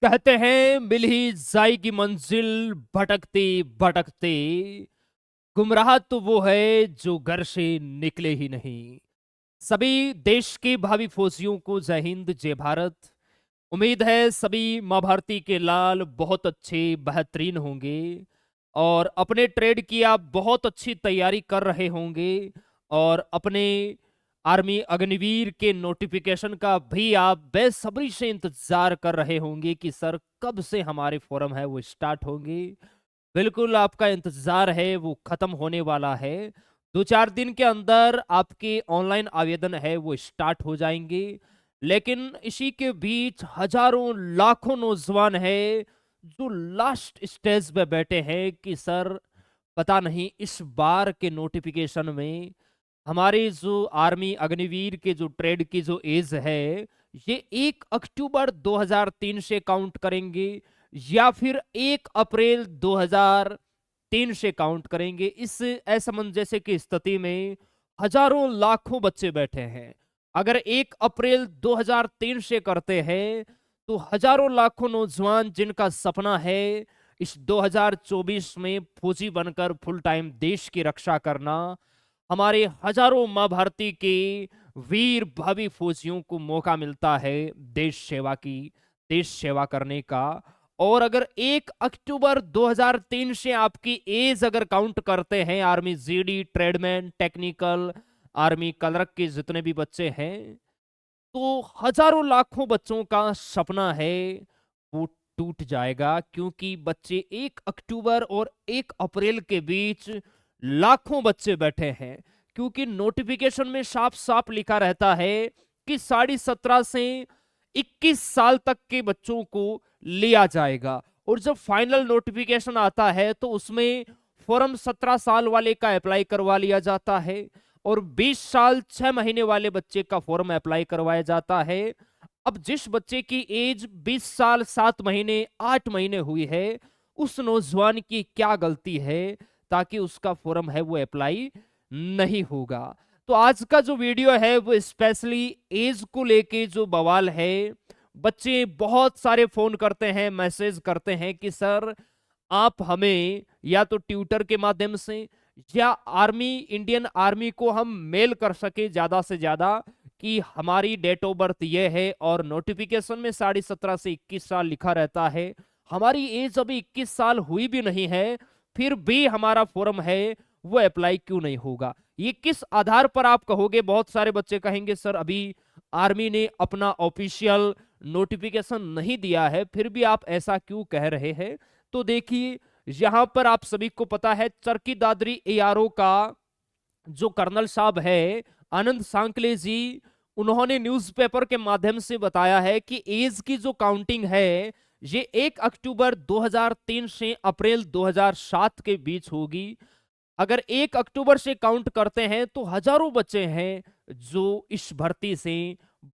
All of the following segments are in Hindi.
कहते हैं मिल ही जाएगी मंजिल भटकते भटकते, गुमराह तो वो है जो घर से निकले ही नहीं। सभी देश के भावी फौजियों को जय हिंद जय भारत। उम्मीद है सभी माँ भारती के लाल बहुत अच्छे बेहतरीन होंगे और अपने ट्रेड की आप बहुत अच्छी तैयारी कर रहे होंगे और अपने आर्मी अग्निवीर के नोटिफिकेशन का भी आप बेसब्री से इंतजार कर रहे होंगे कि सर कब से हमारे फोरम है वो स्टार्ट होंगे। बिल्कुल आपका इंतजार है वो खत्म होने वाला है। 2-4 दिन के अंदर आपके ऑनलाइन आवेदन है वो स्टार्ट हो जाएंगे। लेकिन इसी के बीच हजारों लाखों नौजवान है जो लास्ट स्टेज पे बैठे हैं कि सर पता नहीं इस बार के नोटिफिकेशन में हमारे जो आर्मी अग्निवीर के जो ट्रेड की जो एज है ये 1 अक्टूबर 2003 से काउंट करेंगे या फिर 1 अप्रैल 2003 से काउंट करेंगे। इस असमंजस्य की स्थिति में हजारों लाखों बच्चे बैठे हैं। अगर 1 अप्रैल 2003 से करते हैं तो हजारों लाखों नौजवान जिनका सपना है इस 2024 में फौजी बनकर फुल टाइम देश की रक्षा करना, हमारे हजारों माँ भारती के वीर भावी फौजियों को मौका मिलता है देश सेवा की, देश सेवा करने का। और अगर 1 अक्टूबर 2003 से आपकी एज अगर काउंट करते हैं army GD tradesman technical army clerk के जितने भी बच्चे हैं तो हजारों लाखों बच्चों का सपना है वो टूट जाएगा क्योंकि बच्चे 1 अक्टूबर और 1 अप्रैल के बीच लाखों बच्चे बैठे हैं। क्योंकि नोटिफिकेशन में साफ साफ लिखा रहता है कि 17.5 से 21 साल तक के बच्चों को लिया जाएगा और जब फाइनल नोटिफिकेशन आता है तो उसमें फॉर्म 17 साल वाले का अप्लाई करवा लिया जाता है और 20 साल 6 महीने वाले बच्चे का फॉर्म अप्लाई करवाया जाता है। अब जिस बच्चे की एज 20 साल 7 महीने 8 महीने हुई है उस नौजवान की क्या गलती है ताकि उसका फॉर्म है वो अप्लाई नहीं होगा। तो आज का जो वीडियो है वो स्पेशली एज को लेके जो बवाल है, बच्चे बहुत सारे फोन करते हैं मैसेज करते हैं कि सर आप हमें या तो ट्विटर के माध्यम से या आर्मी इंडियन आर्मी को हम मेल कर सके ज्यादा से ज्यादा कि हमारी डेट ऑफ बर्थ ये है और नोटिफिकेशन में 17.5 से 21 साल लिखा रहता है, हमारी एज अभी 21 साल हुई भी नहीं है फिर भी हमारा फॉर्म है वो अप्लाई क्यों नहीं होगा। ये किस आधार पर आप कहोगे। बहुत सारे बच्चे कहेंगे सर अभी आर्मी ने अपना ऑफिशियल नोटिफिकेशन नहीं दिया है फिर भी आप ऐसा क्यों कह रहे हैं। तो देखिए यहां पर आप सभी को पता है चरकी दादरी एआरओ का जो कर्नल साहब है आनंद सांकले जी, उन्होंने न्यूज़पेपर के माध्यम से बताया है कि एज की जो काउंटिंग है ये 1 अक्टूबर 2003 से अप्रैल 2007 के बीच होगी। अगर 1 अक्टूबर से काउंट करते हैं तो हजारों बच्चे हैं जो इस भर्ती से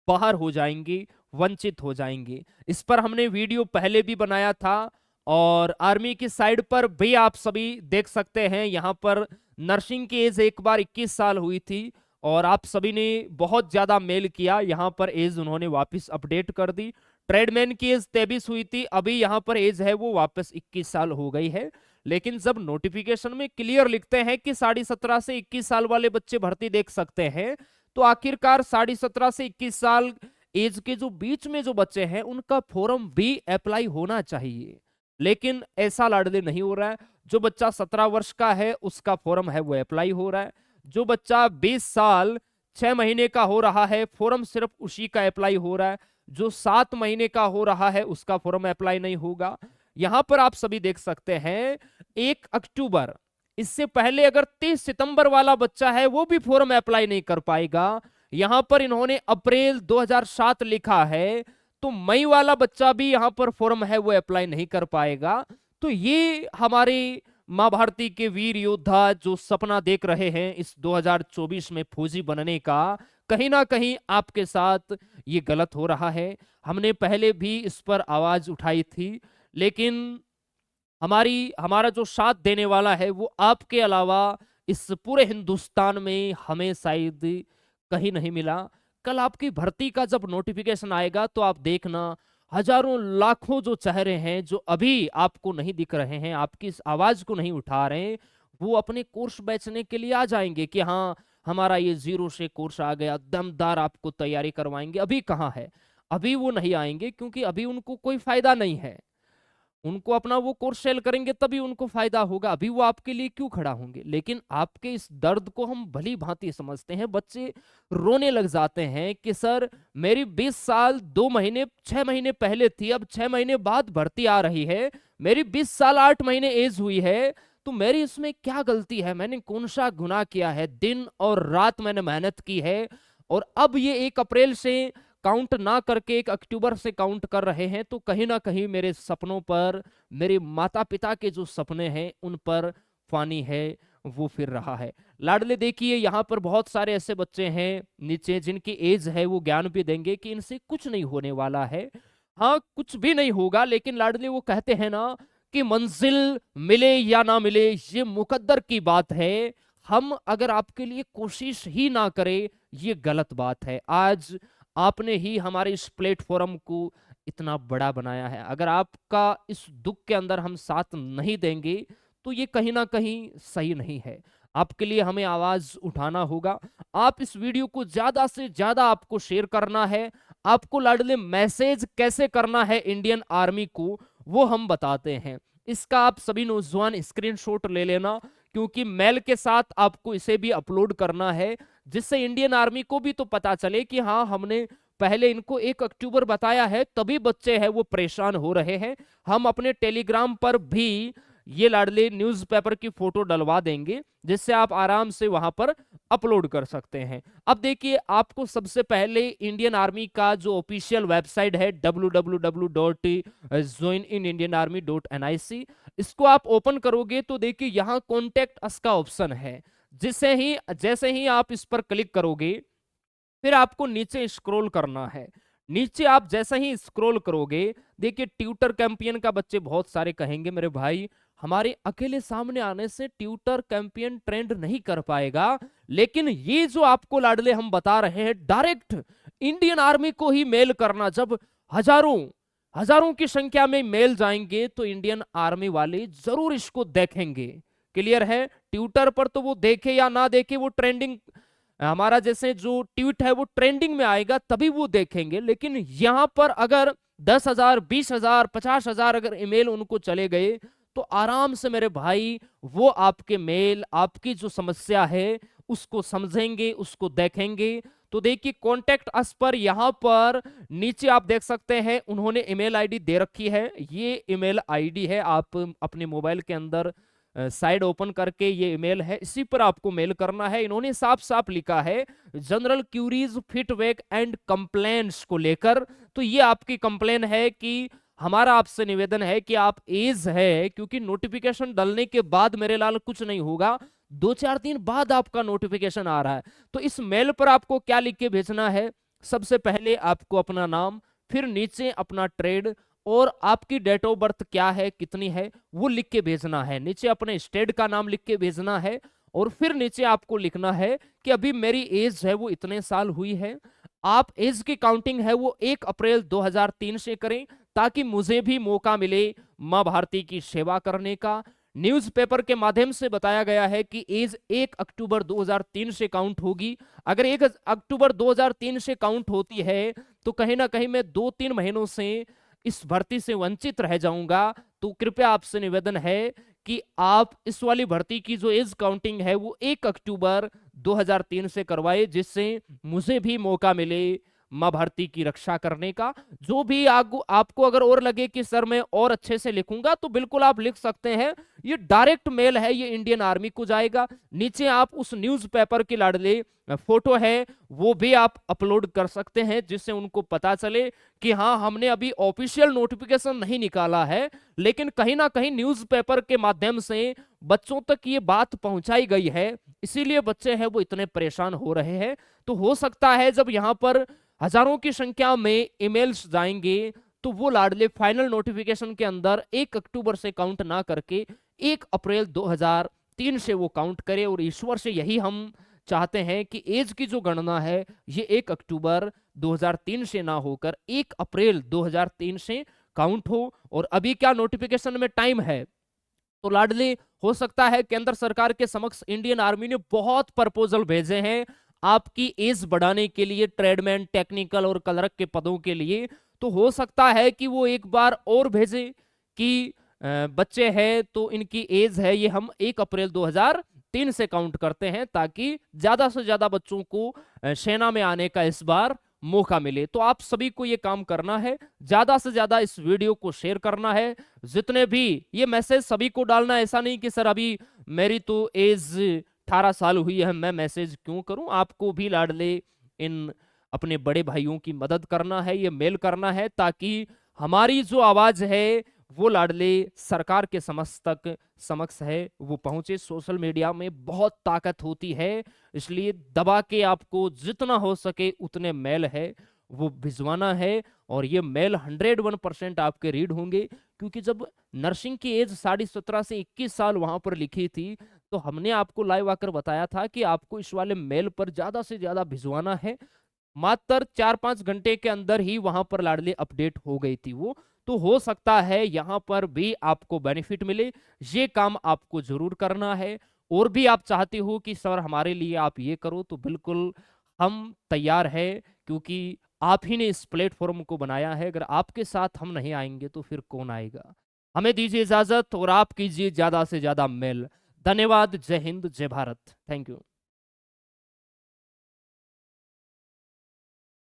बाहर हो जाएंगे, वंचित हो जाएंगे। इस पर हमने वीडियो पहले भी बनाया था और आर्मी की साइड पर भी आप सभी देख सकते हैं। यहाँ पर नर्सिंग की एज एक बार 21 साल हुई थी और आप सभी ने बहुत ज्यादा मेल किया, यहाँ पर एज उन्होंने वापस अपडेट कर दी। ट्रेडमैन की एज 23 हुई थी, अभी यहाँ पर एज है वो वापस 21 साल हो गई है। लेकिन जब नोटिफिकेशन में क्लियर लिखते हैं कि 17.5 से 21 साल वाले बच्चे भर्ती देख सकते हैं तो आखिरकार 17.5 से 21 साल एज के जो बीच में जो बच्चे हैं उनका फॉर्म भी अप्लाई होना चाहिए। लेकिन ऐसा लाडले नहीं हो रहा है। जो बच्चा 17 वर्ष का है उसका फॉर्म है वो अप्लाई हो रहा है, जो बच्चा 20 साल 6 महीने का हो रहा है फॉर्म सिर्फ उसी का अप्लाई हो रहा है, जो 7 महीने का हो रहा है उसका फॉर्म अप्लाई नहीं होगा। यहां पर आप सभी देख सकते हैं 1 अक्टूबर, इससे पहले अगर 30 सितंबर वाला बच्चा है वो भी फॉर्म अप्लाई नहीं कर पाएगा। यहां पर इन्होंने अप्रैल 2007 लिखा है तो मई वाला बच्चा भी यहां पर फॉर्म है वो अप्लाई नहीं कर पाएगा। तो ये हमारे माँ भारती के वीर योद्धा जो सपना देख रहे हैं इस 2024 में फौजी बनने का, कहीं ना कहीं आपके साथ ये गलत हो रहा है। हमने पहले भी इस पर आवाज उठाई थी लेकिन हमारा जो साथ देने वाला है वो आपके अलावा इस पूरे हिंदुस्तान में हमें शायद कहीं नहीं मिला। कल आपकी भर्ती का जब नोटिफिकेशन आएगा तो आप देखना हजारों लाखों जो चेहरे हैं जो अभी आपको नहीं दिख रहे हैं, आपकी इस आवाज को नहीं उठा रहे हैं, वो अपने कोर्स बेचने के लिए आ जाएंगे कि हाँ हमारा ये जीरो से कोर्स आ गया, दमदार आपको तैयारी करवाएंगे। अभी कहाँ है, अभी वो नहीं आएंगे क्योंकि अभी उनको कोई फायदा नहीं है। उनको अपना वो कोर्स सेल करेंगे तभी उनको फायदा होगा, अभी वो आपके लिए क्यों खड़ा होंगे। लेकिन आपके इस दर्द को हम भली भांति समझते हैं। बच्चे रोने लग जाते हैं कि सर मेरी 20 साल 2 महीने 6 महीने पहले थी, अब 6 महीने बाद भर्ती आ रही है, मेरी 20 साल 8 महीने एज हुई है, तो मेरी इसमें क्या गलती है, मैंने कौन सा गुनाह किया है, दिन और रात मैंने मेहनत की है, और अब ये 1 अप्रैल से काउंट ना करके 1 अक्टूबर से काउंट कर रहे हैं, तो कहीं ना कहीं मेरे सपनों पर, मेरे माता पिता के जो सपने हैं उन पर पानी है वो फिर रहा है। लाडले देखिए यहाँ पर बहुत सारे ऐसे बच्चे हैं नीचे जिनकी एज है, वो ज्ञान भी देंगे कि इनसे कुछ नहीं होने वाला है। हाँ कुछ भी नहीं होगा, लेकिन लाडले वो कहते हैं ना कि मंजिल मिले या ना मिले ये मुकद्दर की बात है, हम अगर आपके लिए कोशिश ही ना करें ये गलत बात है। आज आपने ही हमारे इस प्लेटफॉर्म को इतना बड़ा बनाया है, अगर आपका इस दुख के अंदर हम साथ नहीं देंगे तो ये कहीं ना कहीं सही नहीं है। आपके लिए हमें आवाज उठाना होगा। आप इस वीडियो को ज्यादा से ज्यादा आपको शेयर करना है। आपको लाडले मैसेज कैसे करना है इंडियन आर्मी को वो हम बताते हैं। इसका आप सभी नौजवान स्क्रीनशॉट ले लेना, क्योंकि मेल के साथ आपको इसे भी अपलोड करना है, जिससे इंडियन आर्मी को भी तो पता चले कि हाँ हमने पहले इनको 1 अक्टूबर बताया है तभी बच्चे हैं वो परेशान हो रहे हैं। हम अपने टेलीग्राम पर भी ये लाडले न्यूज़पेपर की फोटो डलवा देंगे, जिससे आप आराम से वहां पर अपलोड कर सकते हैं। अब देखिए आपको सबसे पहले इंडियन आर्मी का जो ऑफिशियल वेबसाइट है www.joinindianarmy.nic, इसको आप ओपन करोगे तो देखिए यहाँ कॉन्टेक्ट अस का ऑप्शन है। जैसे ही आप इस पर क्लिक करोगे फिर आपको नीचे स्क्रॉल करना है। नीचे आप जैसे ही स्क्रॉल करोगे देखिए ट्यूटर कैंपियन का बच्चे बहुत सारे कहेंगे मेरे भाई हमारे अकेले सामने आने से ट्यूटर कैंपियन ट्रेंड नहीं कर पाएगा, लेकिन ये जो आपको लाडले हम बता रहे हैं डायरेक्ट इंडियन आर्मी को ही मेल करना। जब हजारों हजारों की संख्या में मेल जाएंगे तो इंडियन आर्मी वाले जरूर इसको देखेंगे। क्लियर है, ट्विटर पर तो वो देखे या ना देखे वो ट्रेंडिंग, हमारा जैसे जो ट्वीट है वो ट्रेंडिंग में आएगा तभी वो देखेंगे। लेकिन यहां पर अगर 10,000 20,000 50,000 अगर ईमेल उनको चले गए तो आराम से मेरे भाई वो आपके मेल, आपकी जो समस्या है उसको समझेंगे, उसको देखेंगे। तो देखिए कॉन्टेक्ट अस पर यहां पर नीचे आप देख सकते हैं उन्होंने ईमेल आईडी दे रखी है। ये ईमेल आईडी है, आप अपने मोबाइल के अंदर साइड ओपन करके ये ईमेल है, इसी पर आपको मेल करना है। इन्होंने साफ साफ लिखा है general queries feedback and complaints को लेकर। तो ये आपकी कंप्लेन है कि हमारा आपसे निवेदन है कि आप एज है, क्योंकि नोटिफिकेशन डालने के बाद मेरे लाल कुछ नहीं होगा, 2-4 दिन बाद आपका नोटिफिकेशन आ रहा है। तो इस मेल पर आपको क्या लिख के भेजना है, सबसे पहले आपको अपना नाम, फिर नीचे अपना ट्रेड और आपकी डेट ऑफ बर्थ क्या है कितनी है वो लिख के भेजना है। नीचे अपने स्टेट का नाम लिख के भेजना है और फिर नीचे आपको लिखना है कि अभी मेरी एज है वो इतने साल हुई है। आप एज की काउंटिंग है वो 1 अप्रैल 2003 से करें ताकि मुझे भी मौका मिले मां भारती की सेवा करने का। न्यूज़पेपर के माध्यम से बताया गया है कि एज 1 अक्टूबर 2003 से काउंट होगी। अगर 1 अक्टूबर 2003 से काउंट होती है तो कहीं ना कहीं मैं 2-3 महीनों से इस भर्ती से वंचित रह जाऊंगा। तो कृपया आपसे निवेदन है कि आप इस वाली भर्ती की जो एज काउंटिंग है वो 1 अक्टूबर 2003 से करवाए, जिससे मुझे भी मौका मिले मां भारती की रक्षा करने का। जो भी आपको अगर और लगे कि सर मैं और अच्छे से लिखूंगा तो बिल्कुल आप लिख सकते हैं। ये डायरेक्ट मेल है, ये इंडियन आर्मी को जाएगा। नीचे आप उस न्यूज़पेपर की लाडले फोटो है वो भी आप अपलोड कर सकते हैं, जिससे उनको पता चले कि हाँ हमने अभी ऑफिशियल नोटिफिकेशन नहीं निकाला है, लेकिन कहीं ना कहीं न्यूज़पेपर के माध्यम से बच्चों तक ये बात पहुंचाई गई है, इसीलिए बच्चे हैं वो इतने परेशान हो रहे हैं। तो हो सकता है जब यहाँ पर हजारों की संख्या में ईमेल्स जाएंगे तो वो लाडले फाइनल नोटिफिकेशन के अंदर 1 अक्टूबर से काउंट ना करके 1 अप्रैल 2003 से वो काउंट करे। और ईश्वर से यही हम चाहते हैं कि एज की जो गणना है ये 1 अक्टूबर 2003 से ना होकर 1 अप्रैल 2003 से काउंट हो। और अभी क्या नोटिफिकेशन में टाइम है, तो लाडली हो सकता है केंद्र सरकार के समक्ष इंडियन आर्मी ने बहुत प्रपोजल भेजे हैं आपकी एज बढ़ाने के लिए, ट्रेडमैन, टेक्निकल और क्लर्क के पदों के लिए। तो हो सकता है कि वो एक बार और भेजे कि बच्चे हैं तो इनकी एज है ये हम 1 अप्रैल 2003 से काउंट करते हैं, ताकि ज्यादा से ज्यादा बच्चों को सेना में आने का इस बार मौका मिले। तो आप सभी को ये काम करना है, ज्यादा से ज्यादा इस वीडियो को शेयर करना है। जितने भी ये मैसेज सभी को डालना, ऐसा नहीं कि सर अभी मेरी तो एज 18 साल हुई है, मैं मैसेज क्यों करूं। आपको भी लाडले इन अपने बड़े भाइयों की मदद करना है, ये मेल करना है, ताकि हमारी जो आवाज है वो लाडले सरकार के समक्ष है वो पहुंचे। सोशल मीडिया में बहुत ताकत होती है, इसलिए दबा के आपको जितना हो सके उतने मेल है वो भिजवाना है। और ये मेल 101% आपके रीड होंगे, क्योंकि जब नर्सिंग की एज 17.5 से 21 साल वहां पर लिखी थी, तो हमने आपको लाइव आकर बताया था कि आपको इस वाले मेल पर ज्यादा से ज्यादा भिजवाना है। मात्र 4-5 घंटे के अंदर ही वहां पर लाडली अपडेट हो गई थी वो। तो हो सकता है यहां पर भी आपको बेनिफिट मिले, ये काम आपको जरूर करना है। और भी आप चाहते हो कि सर हमारे लिए आप ये करो, तो बिल्कुल हम तैयार है, क्योंकि आप ही ने इस प्लेटफॉर्म को बनाया है। अगर आपके साथ हम नहीं आएंगे तो फिर कौन आएगा। हमें दीजिए इजाजत और आप कीजिए ज्यादा से ज्यादा मेल। धन्यवाद। जय हिंद, जय भारत। Thank you.